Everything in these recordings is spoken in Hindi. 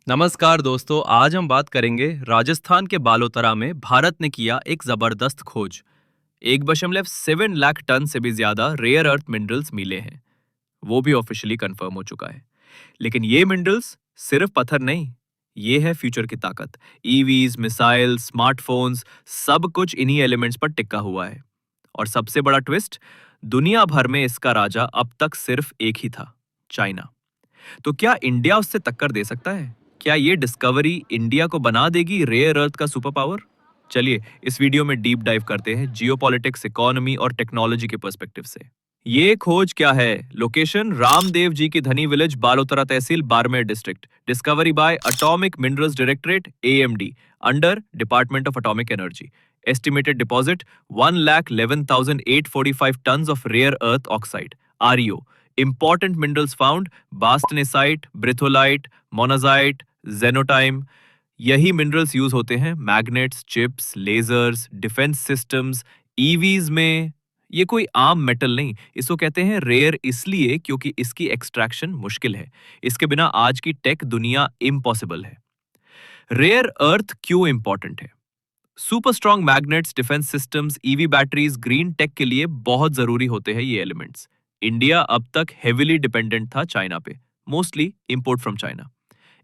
नमस्कार दोस्तों, आज हम बात करेंगे राजस्थान के बालोतरा में भारत ने किया एक जबरदस्त खोज। 1.7 लाख टन से भी ज्यादा रेयर अर्थ मिनरल्स मिले हैं। वो भी ऑफिशियली कंफर्म हो चुका है। लेकिन ये मिनरल्स सिर्फ पत्थर नहीं, ये है फ्यूचर की ताकत। ईवीज, मिसाइल, स्मार्टफोन्स, सब कुछ इन्हीं एलिमेंट्स पर टिका हुआ है। और सबसे बड़ा ट्विस्ट, दुनिया भर में इसका राजा अब तक सिर्फ एक ही था, चाइना। तो क्या इंडिया उससे टक्कर दे सकता है? क्या ये डिस्कवरी इंडिया को बना देगी रेयर अर्थ का सुपर पावर? चलिए इस वीडियो में डीप डाइव करते हैं जियोपॉलिटिक्स, इकोनॉमी और टेक्नोलॉजी के पर्सपेक्टिव से। ये खोज क्या है? लोकेशन रामदेव जी की धनी village, Balotra tehsil, Barmer district. Discovery bye atomic minerals directorate, AMD, under department of atomic energy. Estimated deposit 1,11,845 tons of rare earth oxide, REO. Important minerals found: bastnasite, britholite, monazite, xenotime. यही मिनरल्स यूज होते हैं magnets, chips, lasers, defence systems, EVs में। ये कोई आम मेटल नहीं, इसको कहते हैं रेयर इसलिए क्योंकि इसकी एक्सट्रैक्शन मुश्किल है। इसके बिना आज की टेक दुनिया इम्पॉसिबल है। रेयर अर्थ क्यों इंपॉर्टेंट है? Super strong magnets, defence systems, EV batteries, green tech के लिए बहुत जरूरी होते हैं ये एलिमेंट्स। इंडिया अब तक हेविली डिपेंडेंट था चाइना पे, mostly import from China.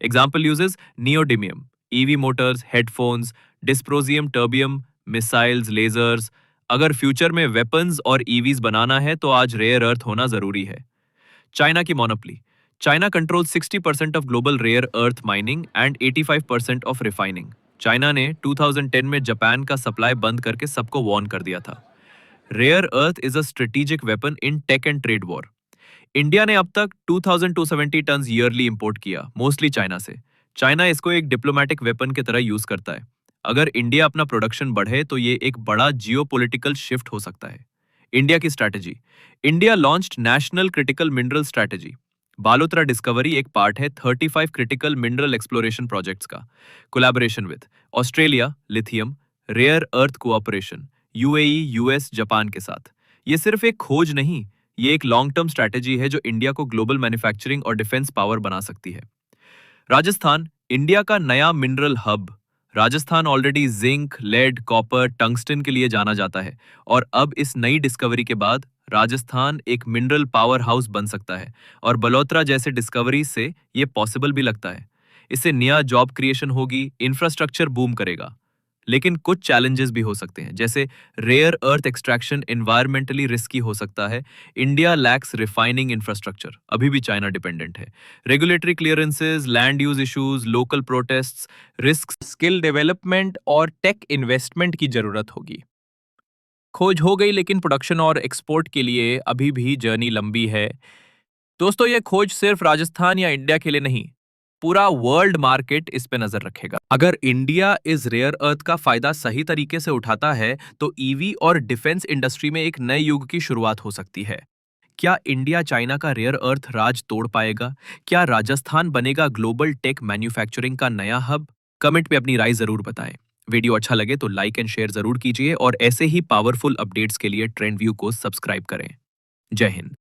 Example uses neodymium, EV motors, headphones, dysprosium, terbium, missiles, lasers. अगर फ्यूचर में वेपन्स और ईवीज बनाना है तो आज रेयर अर्थ होना जरूरी है। चाइना की monopoly. China control 60% of global rare earth mining and 85% of refining. China ने 2010 में जापान का सप्लाई बंद करके सबको वार्न कर दिया था। Rare earth is a strategic weapon in tech and trade war. India ने अब तक 2270 टन ईयरली इंपोर्ट किया, मोस्टली चाइना से। चाइना इसको एक डिप्लोमेटिक वेपन की तरह यूज करता है। अगर इंडिया अपना प्रोडक्शन बढ़े तो ये एक बड़ा जियोपॉलिटिकल शिफ्ट हो सकता है। इंडिया की strategy. India launched national critical mineral strategy. Balotra discovery एक पार्ट है 35 क्रिटिकल मिनरल एक्सप्लोरेशन प्रोजेक्ट्स का। Collaboration with Australia, lithium, rare earth cooperation, UAE, US, Japan के साथ। ये सिर्फ एक खोज नहीं, ये एक लॉन्ग टर्म स्ट्रैटेजी है जो इंडिया को ग्लोबल मैन्युफैक्चरिंग और डिफेंस पावर बना सकती है। राजस्थान, इंडिया का नया mineral hub. Rajasthan already zinc, lead, copper, tungsten के लिए जाना जाता है, और अब इस नई डिस्कवरी के बाद राजस्थान एक मिनरल पावर हाउस बन सकता है। और बलोत्रा जैसे डिस्कवरी से ये पॉसिबल भी लगता है। इससे नया जॉब क्रिएशन होगी, इंफ्रास्ट्रक्चर बूम करेगा। लेकिन कुछ चैलेंजेस भी हो सकते हैं, जैसे rare earth extraction environmentally risky हो सकता है। इंडिया लैक्स रिफाइनिंग इंफ्रास्ट्रक्चर, अभी भी चाइना डिपेंडेंट है। Regulatory clearances, land use issues, local protests, risk, skill development और टेक इन्वेस्टमेंट की जरूरत होगी। खोज हो गई, लेकिन प्रोडक्शन और एक्सपोर्ट के लिए अभी भी जर्नी लंबी है। दोस्तों, ये खोज सिर्फ राजस्थान या इंडिया के लिए नहीं, पूरा वर्ल्ड मार्केट इस पे नजर रखेगा। अगर इंडिया इस रेयर अर्थ का फायदा सही तरीके से उठाता है तो ईवी और डिफेंस इंडस्ट्री में एक नए युग की शुरुआत हो सकती है। क्या इंडिया चाइना का रेयर अर्थ राज तोड़ पाएगा? क्या राजस्थान बनेगा ग्लोबल टेक मैन्युफैक्चरिंग का नया हब? कमेंट में अपनी राय जरूर बताएं। वीडियो अच्छा लगे तो लाइक एंड शेयर जरूर कीजिए, और ऐसे ही पावरफुल अपडेट्स के लिए ट्रेंड व्यू को सब्सक्राइब करें। जय हिंद।